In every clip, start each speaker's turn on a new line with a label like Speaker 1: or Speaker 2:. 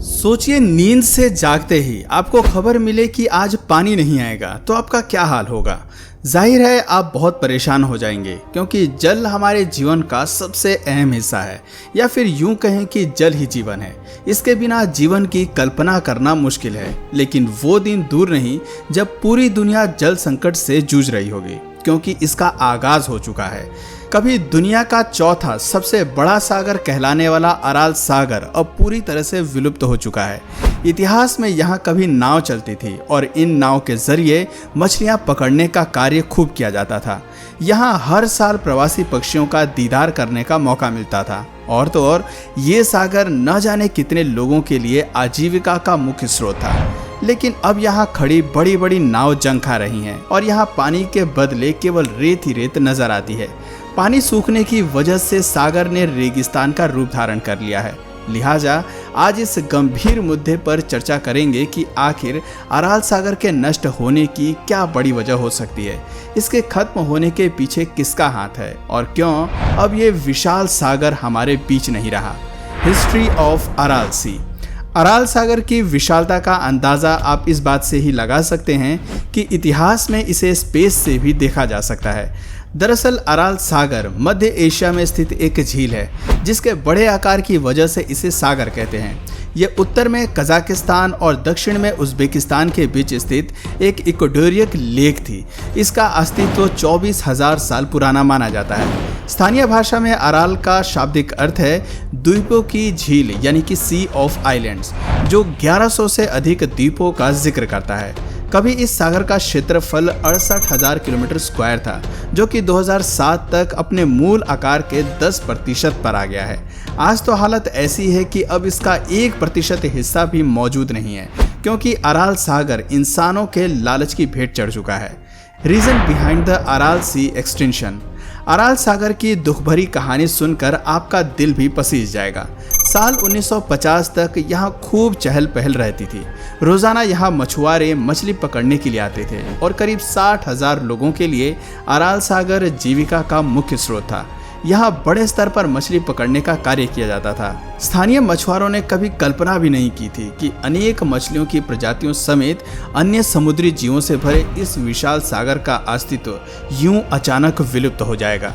Speaker 1: सोचिए, नींद से जागते ही आपको खबर मिले कि आज पानी नहीं आएगा तो आपका क्या हाल होगा। जाहिर है आप बहुत परेशान हो जाएंगे, क्योंकि जल हमारे जीवन का सबसे अहम हिस्सा है, या फिर यूं कहें कि जल ही जीवन है। इसके बिना जीवन की कल्पना करना मुश्किल है। लेकिन वो दिन दूर नहीं जब पूरी दुनिया जल संकट से जूझ रही होगी, क्योंकि इसका आगाज हो चुका है। कभी दुनिया का चौथा सबसे बड़ा सागर कहलाने वाला अराल सागर अब पूरी तरह से विलुप्त हो चुका है। इतिहास में यहाँ कभी नाव चलती थी और इन नाव के जरिए मछलियाँ पकड़ने का कार्य खूब किया जाता था। यहाँ हर साल प्रवासी पक्षियों का दीदार करने का मौका मिलता था। और तो और ये सागर न जाने कितने लोगों के लिए आजीविका का मुख्य स्रोत था। लेकिन अब यहाँ खड़ी बड़ी बड़ी नाव जंग खा रही हैं और यहाँ पानी के बदले केवल रेत ही रेत नजर आती है। पानी सूखने की वजह से सागर ने रेगिस्तान का रूप धारण कर लिया है। लिहाजा आज इस गंभीर मुद्दे पर चर्चा करेंगे कि आखिर अराल सागर के नष्ट होने की क्या बड़ी वजह हो सकती है, इसके खत्म होने के पीछे किसका हाथ है और क्यों अब ये विशाल सागर हमारे बीच नहीं रहा। History of Aral sea. Aral सागर की विशालता का अंदाज़ा आप इस बात से ही लगा सकते हैं कि इतिहास में इसे स्पेस से भी देखा जा सकता है। दरअसल अराल सागर मध्य एशिया में स्थित एक झील है, जिसके बड़े आकार की वजह से इसे सागर कहते हैं। ये उत्तर में कजाकिस्तान और दक्षिण में उज़्बेकिस्तान के बीच स्थित एक इक्वेटोरियल लेक थी। इसका अस्तित्व 24,000 साल पुराना माना जाता है। स्थानीय भाषा में अराल का शाब्दिक अर्थ है द्वीपों की झील, यानी कि सी ऑफ आइलैंड्स, जो 1100 से अधिक द्वीपों का जिक्र करता है। कभी इस सागर का क्षेत्रफल 68,000 किलोमीटर स्क्वायर था, जो कि 2007 तक अपने मूल आकार के 10% पर आ गया है। आज तो हालत ऐसी है कि अब इसका 1% हिस्सा भी मौजूद नहीं है, क्योंकि अराल सागर इंसानों के लालच की भेंट चढ़ चुका है। Reason behind the Aral sea extension. Aral सागर की दुखभरी कहानी सुनकर आपका दिल भी पसीज जाएगा। साल 1950 तक यहाँ खूब चहल पहल रहती थी। रोजाना यहाँ मछुआरे मछली पकड़ने के लिए आते थे और करीब 60,000 लोगों के लिए अराल सागर जीविका का मुख्य स्रोत था। यहाँ बड़े स्तर पर मछली पकड़ने का कार्य किया जाता था। स्थानीय मछुआरों ने कभी कल्पना भी नहीं की थी कि अनेक मछलियों की प्रजातियों समेत अन्य समुद्री जीवों से भरे इस विशाल सागर का अस्तित्व यूं अचानक विलुप्त हो जाएगा।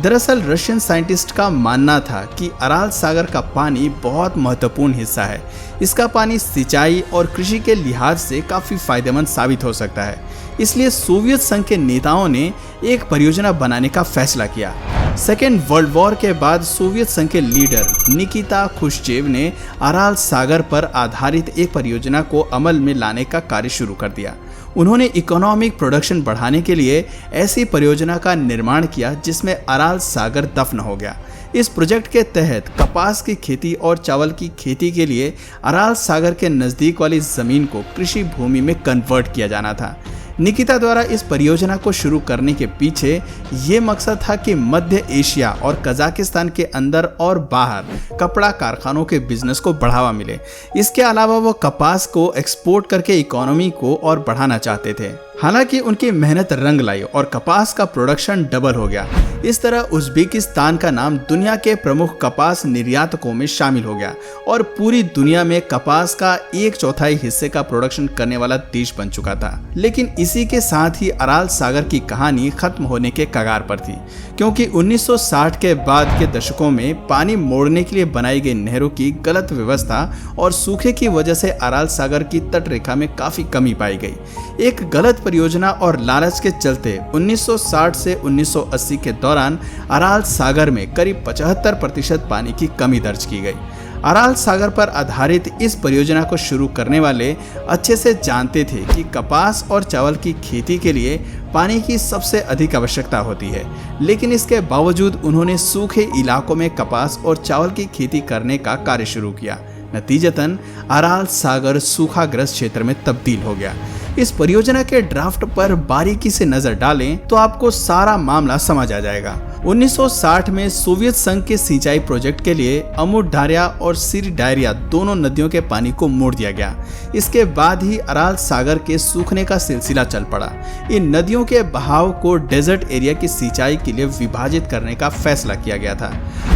Speaker 1: दरअसल रशियन साइंटिस्ट का मानना था कि अराल सागर का पानी बहुत महत्वपूर्ण हिस्सा है। इसका पानी सिंचाई और कृषि के लिहाज से काफ़ी फायदेमंद साबित हो सकता है। इसलिए सोवियत संघ के नेताओं ने एक परियोजना बनाने का फैसला किया। सेकेंड वर्ल्ड वॉर के बाद सोवियत संघ के लीडर निकिता खुश्चेव ने अराल सागर पर आधारित एक परियोजना को अमल में लाने का कार्य शुरू कर दिया। उन्होंने इकोनॉमिक प्रोडक्शन बढ़ाने के लिए ऐसी परियोजना का निर्माण किया जिसमें अराल सागर दफन हो गया। इस प्रोजेक्ट के तहत कपास की खेती और चावल की खेती के लिए अराल सागर के नज़दीक वाली ज़मीन को कृषि भूमि में कन्वर्ट किया जाना था। निकिता द्वारा इस परियोजना को शुरू करने के पीछे ये मकसद था कि मध्य एशिया और कजाकिस्तान के अंदर और बाहर कपड़ा कारखानों के बिजनेस को बढ़ावा मिले। इसके अलावा वो कपास को एक्सपोर्ट करके इकोनॉमी को और बढ़ाना चाहते थे। हालांकि उनकी मेहनत रंग लाई और कपास का प्रोडक्शन डबल हो गया। इस तरह उज़्बेकिस्तान का नाम दुनिया के प्रमुख कपास निर्यातकों में शामिल हो गया और पूरी दुनिया में कपास का 1/4 हिस्से का प्रोडक्शन करने वाला देश बन चुका था। लेकिन इसी के साथ ही अराल सागर की कहानी खत्म होने के कगार पर थी, क्योंकि 1960 के बाद के दशकों में पानी मोड़ने के लिए बनाई गई नहरों की गलत व्यवस्था और सूखे की वजह से अराल सागर की तट रेखा में काफी कमी पाई गई। एक गलत परियोजना और लालच के चलते 1960 से 1980 के दौरान अराल सागर में करीब 75% पानी की कमी दर्ज की गई। अराल सागर पर आधारित इस परियोजना को शुरू करने वाले अच्छे से जानते थे कि कपास और चावल की खेती के लिए पानी की सबसे अधिक आवश्यकता होती है, लेकिन इसके बावजूद उन्होंने सूखे इलाकों में कपास और चावल की खेती करने का कार्य शुरू किया। नतीजतन अराल सागर सूखाग्रस्त क्षेत्र में तब्दील हो गया। इस परियोजना के ड्राफ्ट पर बारीकी से नजर डालें तो आपको सारा मामला समझ आ जाएगा। 1960 में सोवियत संघ के सिंचाई प्रोजेक्ट के लिए अमू डारिया और सिर डायरिया दोनों नदियों के पानी को मोड़ दिया गया। इसके बाद ही अराल सागर के सूखने का सिलसिला चल पड़ा। इन नदियों के बहाव को डेजर्ट एरिया की सिंचाई के लिए विभाजित करने का फैसला किया गया था।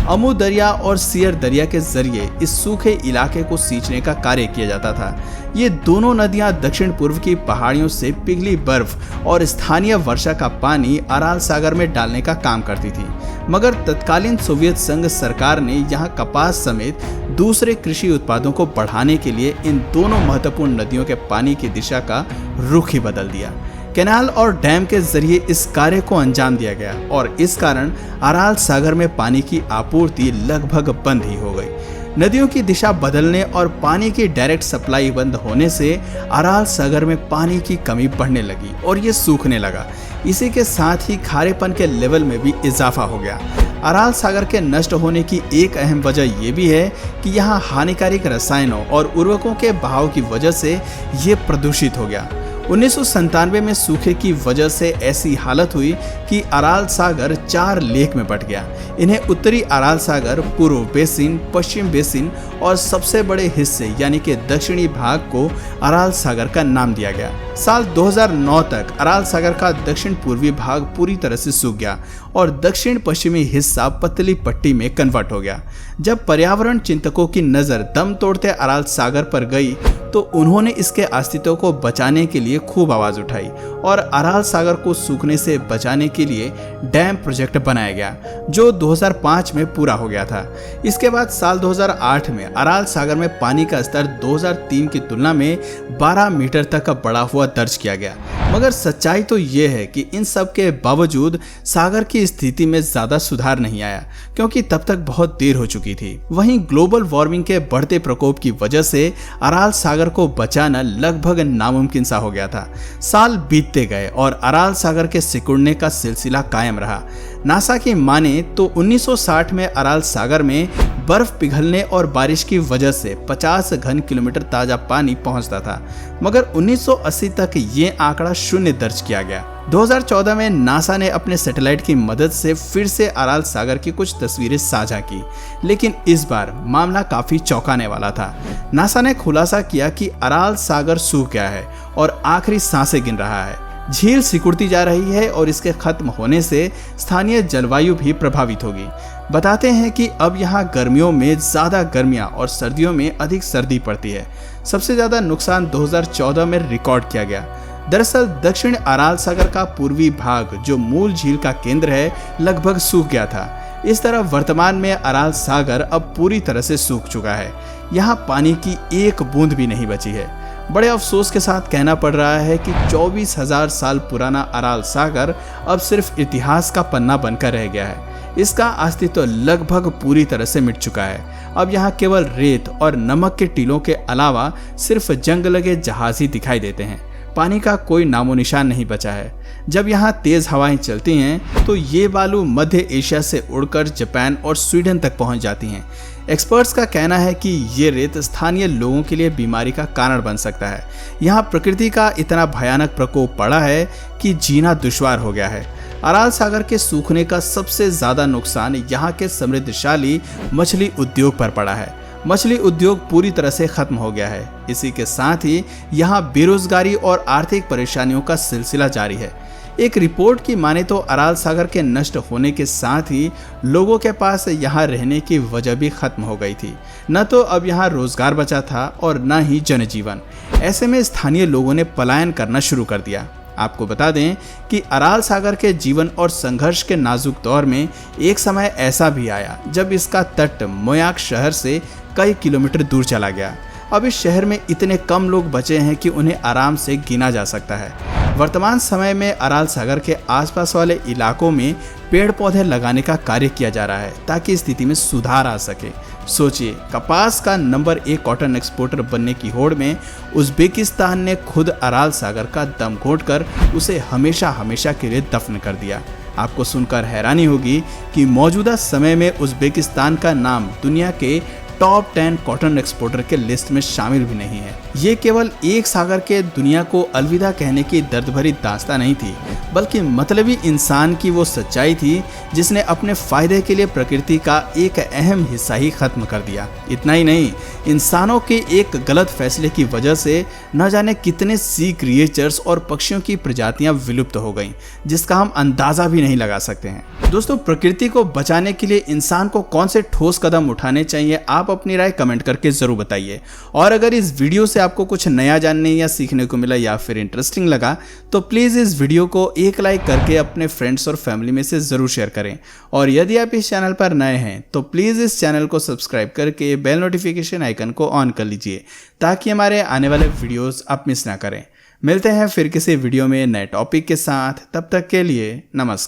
Speaker 1: अमू दरिया और सियर दरिया के जरिए इस सूखे इलाके को सींचने का कार्य किया जाता था। ये दोनों नदियां दक्षिण पूर्व की पहाड़ियों से पिघली बर्फ और स्थानीय वर्षा का पानी अराल सागर में डालने का काम करती थी। मगर तत्कालीन सोवियत संघ सरकार ने यहां कपास समेत दूसरे कृषि उत्पादों को बढ़ाने के लिए इन दोनों महत्वपूर्ण नदियों के पानी की दिशा का रुख ही बदल दिया। कैनाल और डैम के जरिए इस कार्य को अंजाम दिया गया और इस कारण अराल सागर में पानी की आपूर्ति लगभग बंद ही हो गई। नदियों की दिशा बदलने और पानी की डायरेक्ट सप्लाई बंद होने से अराल सागर में पानी की कमी बढ़ने लगी और ये सूखने लगा। इसी के साथ ही खारेपन के लेवल में भी इजाफा हो गया। अराल सागर के नष्ट होने की एक अहम वजह ये भी है कि यहाँ हानिकारक रसायनों और उर्वरकों के बहाव की वजह से ये प्रदूषित हो गया। 1997 में सूखे की वजह से ऐसी हालत हुई कि अराल सागर 4 लेक में बंट गया। इन्हें उत्तरी अराल सागर, पूर्व बेसिन, पश्चिम बेसिन और सबसे बड़े हिस्से यानी कि दक्षिणी भाग को अराल सागर का नाम दिया गया। साल 2009 तक अराल सागर का दक्षिण पूर्वी भाग पूरी तरह से सूख गया और दक्षिण पश्चिमी हिस्सा पतली पट्टी में कन्वर्ट हो गया। जब पर्यावरण चिंतकों की नजर दम तोड़ते अराल सागर पर गई तो उन्होंने इसके अस्तित्व को बचाने के लिए खूब आवाज उठाई और अराल सागर को सूखने से बचाने के लिए डैम प्रोजेक्ट बनाया गया जो 2005 में पूरा हो गया था। इसके बाद साल 2008 में अराल सागर में पानी का स्तर 2003 की तुलना में 12 मीटर तक का बढ़ा हुआ दर्ज किया गया। मगर सच्चाई तो ये है कि इन सब के बावजूद सागर की स्थिति में ज्यादा सुधार नहीं आया क्योंकि तब तक बहुत देर हो चुकी थी। वहीं ग्लोबल वार्मिंग के बढ़ते प्रकोप की वजह से अराल सागर को बचाना लगभग नामुमकिन सा हो गया था। साल बीतते गए और अराल सागर के सिकुड़ने का सिलसिला कायम रहा। नासा की माने तो 1960 में अराल सागर में बर्फ पिघलने और बारिश की वजह से 50 घन किलोमीटर ताजा पानी पहुंचता था, मगर 1980 तक ये आंकड़ा 0 दर्ज किया गया। 2014 में नासा ने अपने सैटेलाइट की मदद से फिर से अराल सागर की कुछ तस्वीरें साझा की, लेकिन इस बार मामला काफी चौंकाने वाला था। नासा ने खुलासा किया कि अराल सागर सूख गया है और आखिरी सांसें गिन रहा है। झील सिकुड़ती जा रही है और इसके खत्म होने से स्थानीय जलवायु भी प्रभावित होगी। बताते हैं कि अब यहाँ गर्मियों में ज़्यादा गर्मियाँ और सर्दियों में अधिक सर्दी पड़ती है। सबसे ज़्यादा नुकसान 2014 में रिकॉर्ड किया गया। दरअसल दक्षिण अराल सागर का पूर्वी भाग जो मूल झील का केंद्र है लगभग सूख गया था। इस तरह वर्तमान में अराल सागर अब पूरी तरह से सूख चुका है। यहाँ पानी की एक बूंद भी नहीं बची है। बड़े अफसोस के साथ कहना पड़ रहा है कि 24,000 साल पुराना अराल सागर अब सिर्फ इतिहास का पन्ना बनकर रह गया है। इसका अस्तित्व लगभग पूरी तरह से मिट चुका है। अब यहाँ केवल रेत और नमक के टीलों के अलावा सिर्फ जंग लगे जहाज ही दिखाई देते हैं। पानी का कोई नामो निशान नहीं बचा है। जब यहाँ तेज हवाएं चलती हैं तो ये बालू मध्य एशिया से उड़कर जापान और स्वीडन तक पहुँच जाती हैं। एक्सपर्ट्स का कहना है कि ये रेत स्थानीय लोगों के लिए बीमारी का कारण बन सकता है। यहाँ प्रकृति का इतना भयानक प्रकोप पड़ा है कि जीना दुश्वार हो गया है। अराल सागर के सूखने का सबसे ज्यादा नुकसान यहाँ के समृद्धशाली मछली उद्योग पर पड़ा है। मछली उद्योग पूरी तरह से खत्म हो गया है। इसी के साथ ही यहाँ बेरोजगारी और आर्थिक परेशानियों का सिलसिला जारी है। एक रिपोर्ट की माने तो अराल सागर के नष्ट होने के साथ ही लोगों के पास यहाँ रहने की वजह भी खत्म हो गई थी। न तो अब यहाँ रोजगार बचा था और न ही जनजीवन। ऐसे में स्थानीय लोगों ने पलायन करना शुरू कर दिया। आपको बता दें कि अराल सागर के जीवन और संघर्ष के नाजुक दौर में एक समय ऐसा भी आया जब इसका तट मोयाक शहर से कई किलोमीटर दूर चला गया। अब इस शहर में इतने कम लोग बचे हैं कि उन्हें आराम से गिना जा सकता है। वर्तमान समय में अराल सागर के आसपास वाले इलाकों में पेड़ पौधे लगाने का कार्य किया जा रहा है ताकि स्थिति में सुधार आ सके। सोचिए, कपास का नंबर 1 कॉटन एक्सपोर्टर बनने की होड़ में उज़्बेकिस्तान ने खुद अराल सागर का दम घोंटकर उसे हमेशा हमेशा के लिए दफन कर दिया। आपको सुनकर हैरानी होगी कि मौजूदा समय में उज़्बेकिस्तान का नाम दुनिया के टॉप 10 कॉटन एक्सपोर्टर के लिस्ट में शामिल भी नहीं है। ये केवल एक सागर के दुनिया को अलविदा कहने की दर्द भरी दास्तां नहीं थी, बल्कि मतलबी इंसान की वो सच्चाई थी जिसने अपने फायदे के लिए प्रकृति का एक अहम हिस्सा ही खत्म कर दिया। इतना ही नहीं, इंसानों के एक गलत फैसले की वजह से न जाने कितने सी क्रिएचर्स और पक्षियों की प्रजातियां विलुप्त हो गईं, जिसका हम अंदाजा भी नहीं लगा सकते हैं। दोस्तों, प्रकृति को बचाने के लिए इंसान को कौन से ठोस कदम उठाने चाहिए, आप अपनी राय कमेंट करके जरूर बताइए। और अगर इस वीडियो से आपको कुछ नया जानने या सीखने को मिला या फिर इंटरेस्टिंग लगा तो प्लीज़ इस वीडियो को एक लाइक करके अपने फ्रेंड्स और फैमिली में से ज़रूर शेयर करें। और यदि आप इस चैनल पर नए हैं तो प्लीज़ इस चैनल को सब्सक्राइब करके बेल नोटिफिकेशन आइकन को ऑन कर लीजिए, ताकि हमारे आने वाले वीडियोज़ आप मिस ना करें। मिलते हैं फिर किसी वीडियो में नए टॉपिक के साथ, तब तक के लिए नमस्कार।